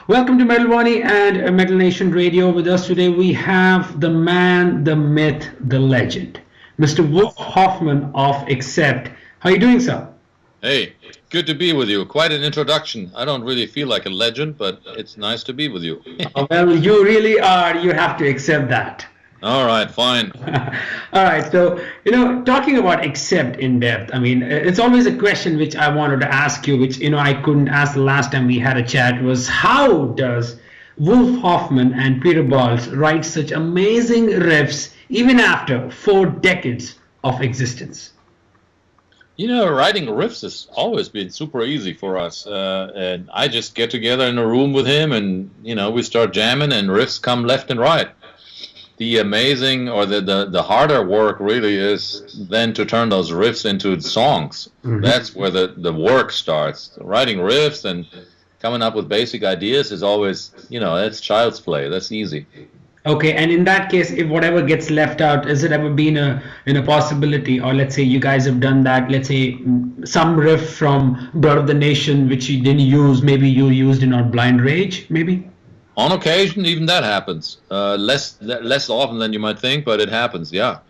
Welcome to Metal Wani and Metal Nation Radio. With us today, we have the man, the myth, the legend, Mr. Wolf Hoffmann of Accept. How are you doing, sir? Hey, good to be with you. Quite an introduction. I don't really feel like a legend, but it's nice to be with you. Well, you really are. You have to accept that. All right, fine. All right, so, talking about Accept in depth, I mean, it's always a question which I wanted to ask you, which, I couldn't ask the last time we had a chat, was how does Wolf Hoffmann and Peter Balls write such amazing riffs even after 4 decades of existence? Writing riffs has always been super easy for us. And I just get together in a room with him and, we start jamming and riffs come left and right. The amazing or the harder work really is then to turn those riffs into songs. Mm-hmm. That's where the work starts. Writing riffs and coming up with basic ideas is always, that's child's play. That's easy. Okay, and in that case, if whatever gets left out, has it ever been a possibility, or let's say you guys have done that, let's say some riff from Blood of the Nation which you didn't use, maybe you used in our Blind Rage, maybe? On occasion, even that happens. Less often than you might think, but it happens, yeah.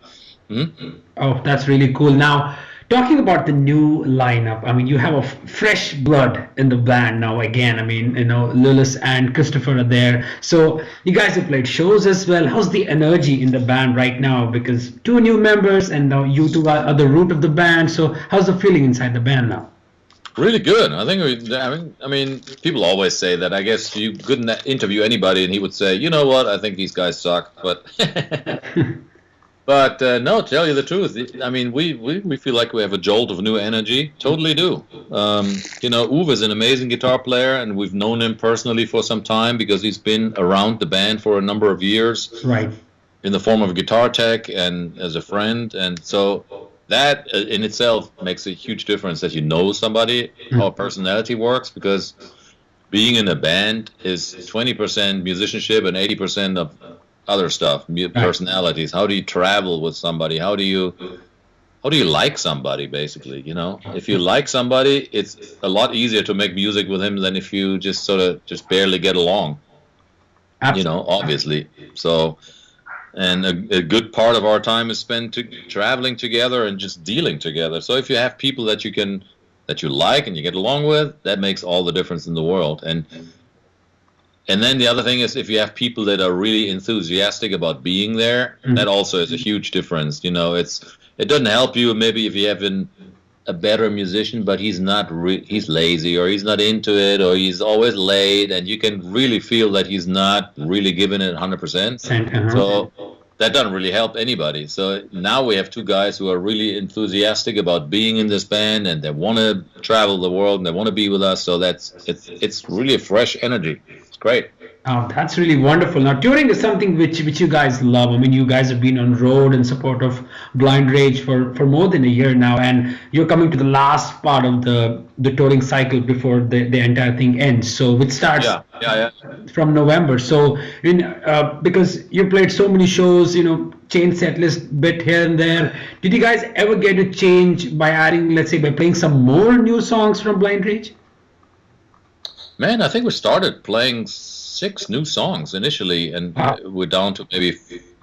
Mm-hmm. Oh, that's really cool. Now, talking about the new lineup, I mean, you have a fresh blood in the band now again. I mean, Lillis and Christopher are there. So you guys have played shows as well. How's the energy in the band right now? Because 2 new members and now you two are the root of the band. So how's the feeling inside the band now? Really good. I mean, people always say that. I guess you couldn't interview anybody and he would say, you know what, I think these guys suck. But but no, tell you the truth. I mean, we feel like we have a jolt of new energy. Totally do. Uwe is an amazing guitar player, and we've known him personally for some time because he's been around the band for a number of years. Right. In the form of a guitar tech and as a friend. And so that in itself makes a huge difference that you know somebody, how personality works, because being in a band is 20% musicianship and 80% of other stuff, personalities. How do you travel with somebody? How do you like somebody, basically? If you like somebody, it's a lot easier to make music with him than if you just just barely get along. Absolutely. Obviously. So. And a good part of our time is spent traveling together and just dealing together. So if you have people that you like and you get along with, that makes all the difference in the world. And then the other thing is if you have people that are really enthusiastic about being there, that also is a huge difference. It doesn't help you maybe if you have a better musician, but he's not he's lazy or he's not into it or he's always late, and you can really feel that he's not really giving it 100%. So that doesn't really help anybody. So now we have 2 guys who are really enthusiastic about being in this band, and they want to travel the world and they want to be with us. So it's really a fresh energy. It's great. Oh, that's really wonderful. Now, touring is something which you guys love. I mean, you guys have been on road in support of Blind Rage for more than a year now, and you're coming to the last part of the touring cycle before the entire thing ends. So which starts from November. So because you played so many shows, change set list bit here and there. Did you guys ever get a change by adding, let's say, by playing some more new songs from Blind Rage? Man, I think we started playing 6 new songs initially, and we're down to maybe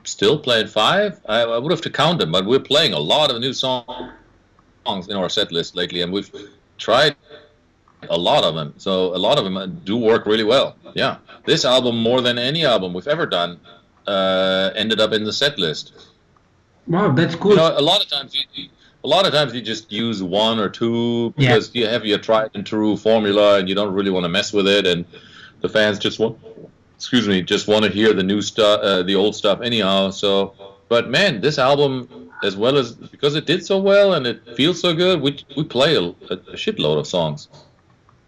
still playing 5. I would have to count them, but we're playing a lot of new songs in our set list lately, and we've tried a lot of them. So a lot of them do work really well. Yeah, this album, more than any album we've ever done, ended up in the set list. Wow, that's cool. A lot of times you just use 1 or 2 because you have your tried and true formula, and you don't really want to mess with it, and the fans just want to hear the new stuff, the old stuff anyhow. So, but man, this album, as well as because it did so well and it feels so good, we play a shitload of songs.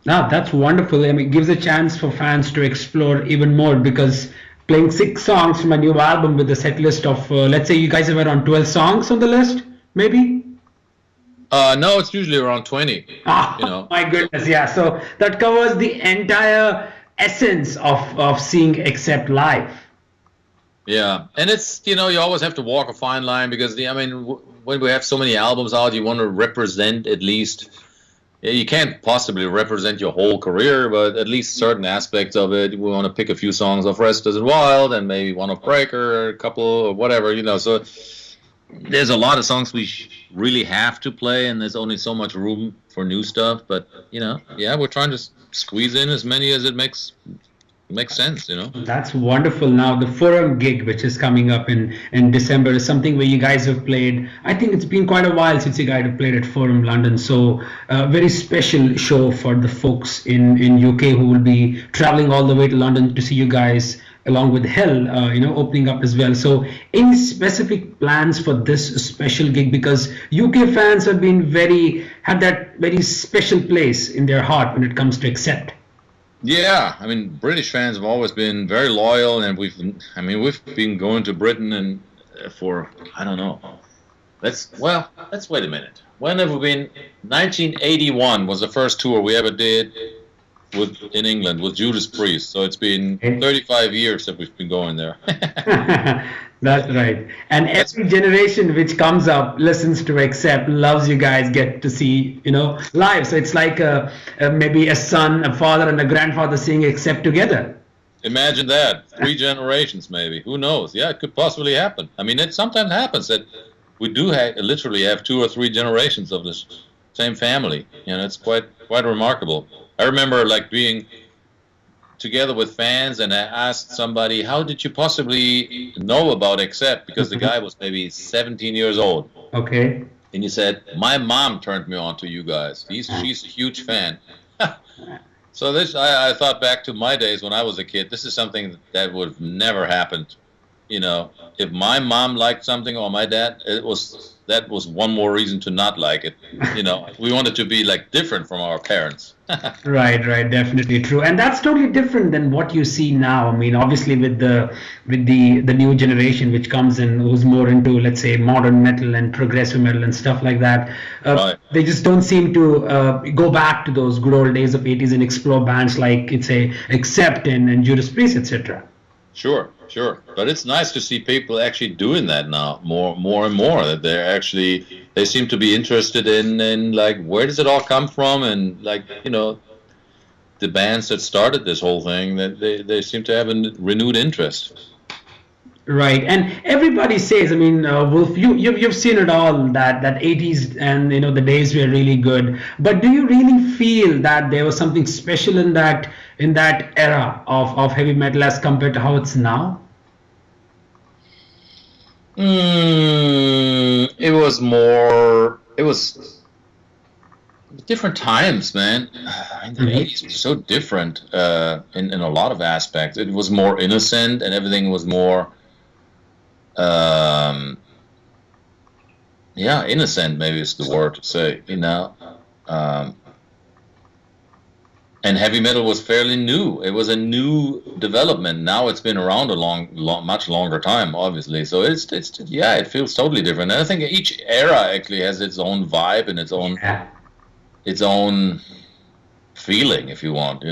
Now that's wonderful. I mean, it gives a chance for fans to explore even more, because playing 6 songs from a new album with a set list of, let's say you guys have around 12 songs on the list, maybe? No, it's usually around 20. My goodness, yeah. So that covers the entire essence of seeing Accept live. Yeah, and it's, you always have to walk a fine line because when we have so many albums out, you want to represent at least Yeah, you can't possibly represent your whole career, but at least certain aspects of it. We want to pick a few songs of Rest Is Wild and maybe one of Breaker, a couple or whatever, So there's a lot of songs we really have to play, and there's only so much room for new stuff. But yeah, we're trying to squeeze in as many as it makes sense. That's wonderful. Now, the Forum gig, which is coming up in December, is something where you guys have played. I think it's been quite a while since you guys have played at Forum London. So, a very special show for the folks in UK who will be traveling all the way to London to see you guys, along with Hell, opening up as well. So, any specific plans for this special gig? Because UK fans had that very special place in their heart when it comes to Accept. Yeah, I mean, British fans have always been very loyal, and we've been going to Britain and for I don't know. Let's wait a minute. When have we been? 1981 was the first tour we ever did in England with Judas Priest. So it's been 35 years that we've been going there. That's right. And every generation which comes up, listens to Accept, loves you guys, get to see, live. So it's like maybe a son, a father, and a grandfather singing Accept together. Imagine that. 3 generations, maybe. Who knows? Yeah, it could possibly happen. I mean, it sometimes happens that we do literally have 2 or 3 generations of this same family. It's quite remarkable. I remember being together with fans, and I asked somebody, how did you possibly know about Accept? Because the guy was maybe 17 years old. Okay. And he said, my mom turned me on to you guys. She's a huge fan. So I thought back to my days when I was a kid. This is something that would have never happened. If my mom liked something or my dad, that was one more reason to not like it. We wanted to be different from our parents. Right, definitely true, and that's totally different than what you see now. I mean, obviously with the new generation which comes in, who's more into, let's say, modern metal and progressive metal and stuff like that. Right. They just don't seem to go back to those good old days of '80s and explore bands like Accept and Judas Priest, etc. Sure. But it's nice to see people actually doing that now, more and more. That they seem to be interested in where does it all come from, and the bands that started this whole thing, that they seem to have a renewed interest. Right, and everybody says, I mean, Wolf, you've seen it all, that '80s and the days were really good. But do you really feel that there was something special in that era of heavy metal as compared to how it's now? It was different times, man. The '80s were so different in a lot of aspects. It was more innocent, and everything was more innocent, maybe is the word to say, and heavy metal was fairly new. It was a new development. Now it's been around a much longer time, obviously. So it feels totally different. And I think each era actually has its own vibe and its own feeling, if you want,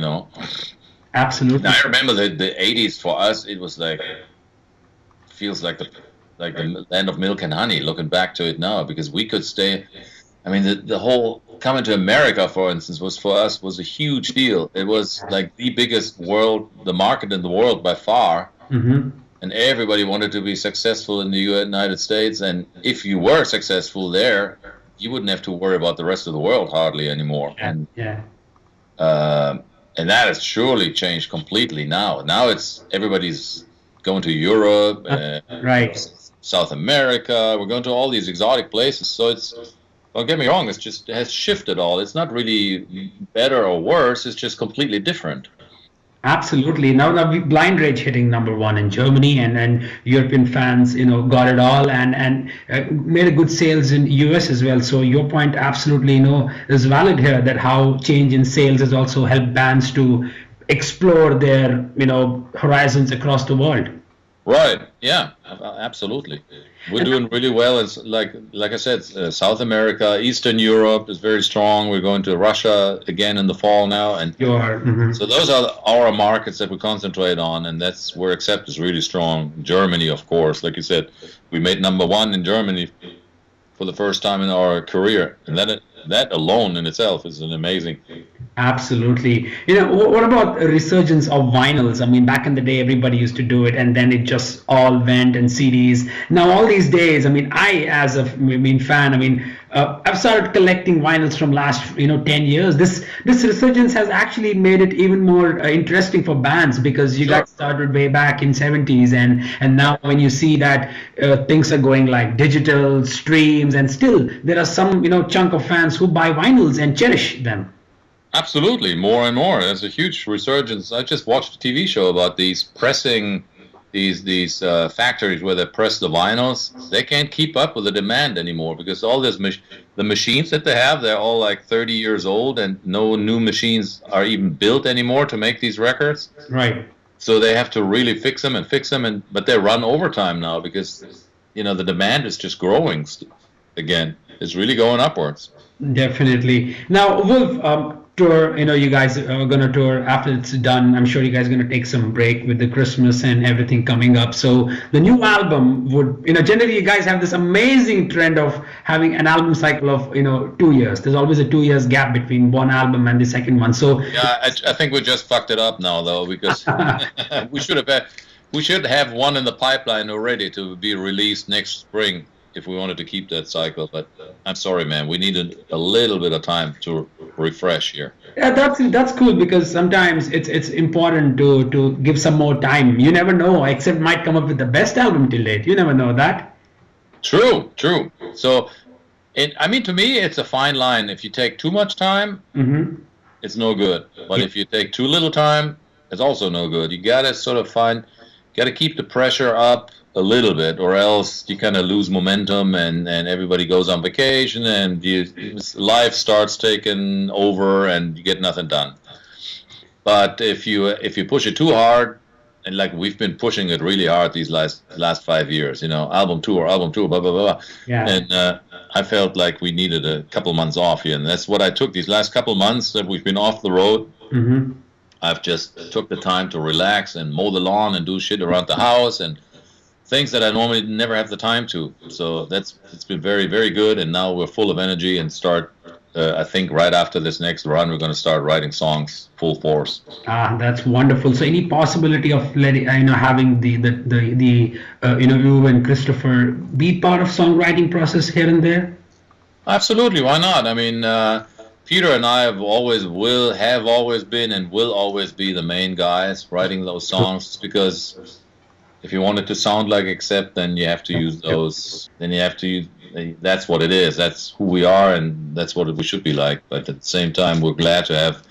Absolutely. Now, I remember the '80s for us. It was feels like the land of milk and honey. Looking back to it now, because we could stay. I mean, the whole coming to America, for instance, was a huge deal. It was the biggest the market in the world by far, and everybody wanted to be successful in the United States. And if you were successful there, you wouldn't have to worry about the rest of the world hardly anymore. And that has surely changed completely now. Now everybody's going to Europe, right, South America. We're going to all these exotic places. So don't get me wrong, it has shifted all. It's not really better or worse. It's just completely different. Absolutely. Now Blind Rage hitting #1 in Germany, and European fans, got it all, and made a good sales in US as well. So your point absolutely, is valid here, that how change in sales has also helped bands to explore their, horizons across the world. Right. Yeah. Absolutely. We're doing really well. It's like I said, South America, Eastern Europe is very strong. We're going to Russia again in the fall now, and so those are our markets that we concentrate on, and that's where Accept is really strong. Germany, of course, like you said, we made #1 in Germany for the first time in our career, and that alone in itself is an amazing. Absolutely. What about a resurgence of vinyls? I mean, back in the day, everybody used to do it, and then it just all went and CDs. Now, all these days, I mean, as a fan, I mean, I've started collecting vinyls from last 10 years. This resurgence has actually made it even more interesting for bands, because you guys started way back in 70s, and now when you see that things are going like digital streams, and still there are some chunk of fans who buy vinyls and cherish them. Absolutely, more and more. There's a huge resurgence. I just watched a TV show about these pressing, these factories where they press the vinyls. They can't keep up with the demand anymore, because all this the machines that they have, they're all like 30 years old, and no new machines are even built anymore to make these records. Right. So they have to really fix them, but they run overtime now, because the demand is just growing again. It's really going upwards. Definitely. Now, Wolf, tour, you guys are going to tour after it's done. I'm sure you guys are going to take some break with the Christmas and everything coming up. So the new album would, generally you guys have this amazing trend of having an album cycle of, 2 years. There's always a 2 years gap between one album and the second one. So yeah, I think we just fucked it up now, though, because we should have one in the pipeline already to be released next spring, if we wanted to keep that cycle. But I'm sorry, man, we needed a little bit of time to refresh here. Yeah, that's cool, because sometimes it's important to give some more time. You never know, except might come up with the best album till date. You never know that. True. So, to me, it's a fine line. If you take too much time, it's no good. But if you take too little time, it's also no good. You gotta gotta keep the pressure up a little bit, or else you kind of lose momentum, and everybody goes on vacation, and life starts taking over, and you get nothing done. But if you push it too hard, and like we've been pushing it really hard these last 5 years, album tour, blah blah blah. Yeah. And I felt like we needed a couple months off here, and that's what I took these last couple months that we've been off the road. I've just took the time to relax and mow the lawn and do shit around the house and things that I normally never have the time to. So it's been very, very good, and now we're full of energy and start. I think right after this next run, we're going to start writing songs full force. That's wonderful. So, any possibility of having the you and Christopher be part of songwriting process here and there? Absolutely, why not? I mean, Peter and I have always been and will always be the main guys writing those songs, because if you want it to sound like Accept, then you have to use those. Then you have to use. That's what it is. That's who we are, and that's what we should be like. But at the same time, we're glad to have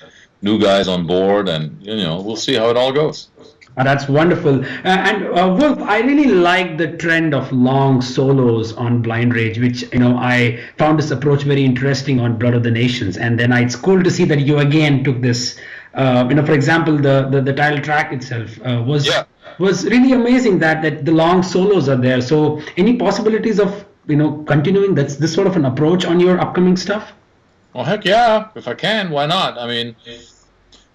new guys on board, and we'll see how it all goes. That's wonderful. And Wolf, I really like the trend of long solos on Blind Rage, which I found this approach very interesting on Blood of the Nations. And then it's cool to see that you again took this. For example, the title track itself was really amazing that the long solos are there. So any possibilities of continuing this sort of an approach on your upcoming stuff? Well, heck yeah, if I can, why not? I mean,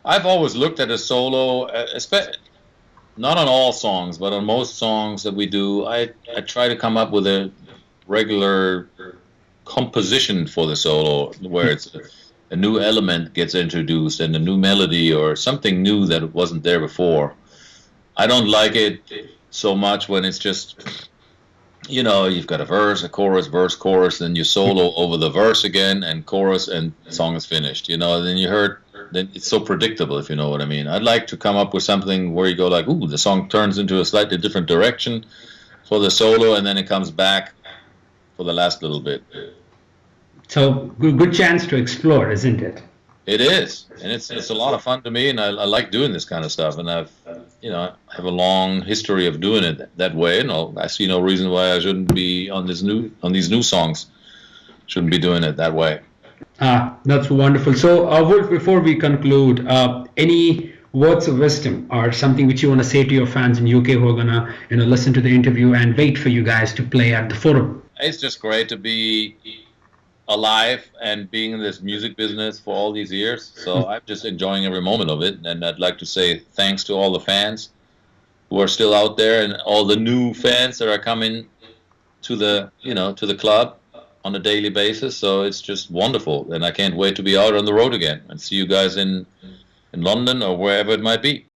I've always looked at a solo, not on all songs, but on most songs that we do, I try to come up with a regular composition for the solo, where it's a new element gets introduced and a new melody or something new that wasn't there before. I don't like it so much when it's just, you've got a verse, a chorus, then you solo over the verse again and chorus, and the song is finished. Then it's so predictable, if you know what I mean. I'd like to come up with something where you go like, ooh, the song turns into a slightly different direction for the solo, and then it comes back for the last little bit. So good chance to explore, isn't it? It is, and it's a lot of fun to me, and I like doing this kind of stuff, and I have a long history of doing it that way, and I see no reason why I shouldn't be on these new songs. Shouldn't be doing it that way. That's wonderful. So, Wolf, before we conclude, any words of wisdom or something which you want to say to your fans in UK who are gonna, listen to the interview and wait for you guys to play at the forum? It's just great to be alive and being in this music business for all these years. So I'm just enjoying every moment of it, and I'd like to say thanks to all the fans who are still out there, and all the new fans that are coming to the to the club. on a daily basis. So it's just wonderful, and I can't wait to be out on the road again and see you guys in London or wherever it might be.